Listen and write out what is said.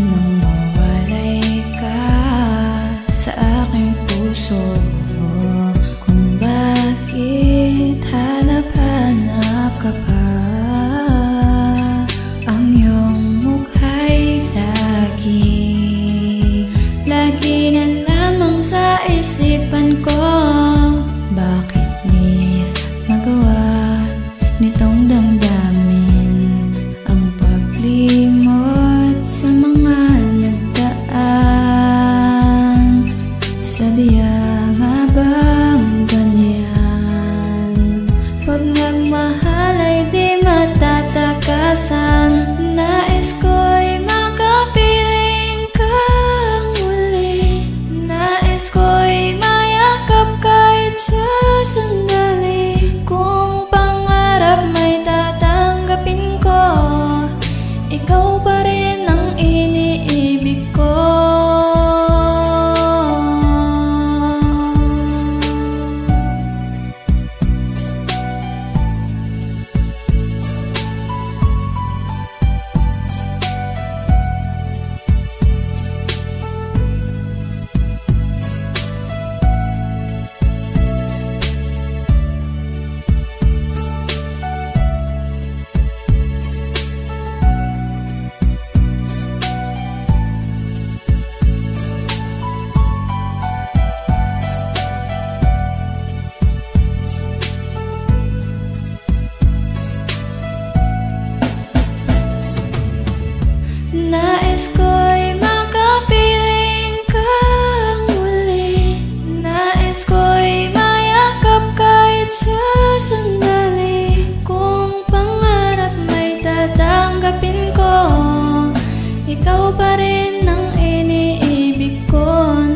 Nang mawalay ka sa aking puso, kung bakit hanap-hanap ka pa, ang iyong mukha'y lagi na lamang sa isipan ko. Bakit di magawa nitong damdamin ang paglimot sa mga nagdaan? Sadya nga bang ganyan? Pag nagmahal ay di matatakasan. Nais ko'y makapiling kang muli. Nais ko'y mayakap kahit sa sandali. Kung pangarap may tatanggapin ko, ikaw pa rin ang iniibig ko. Nais ko'y makapiling kang muli. Nais ko'y mayakap kahit sa sandali. Kung pangarap may tatanggapin ko, ikaw pa rin ang iniibig ko.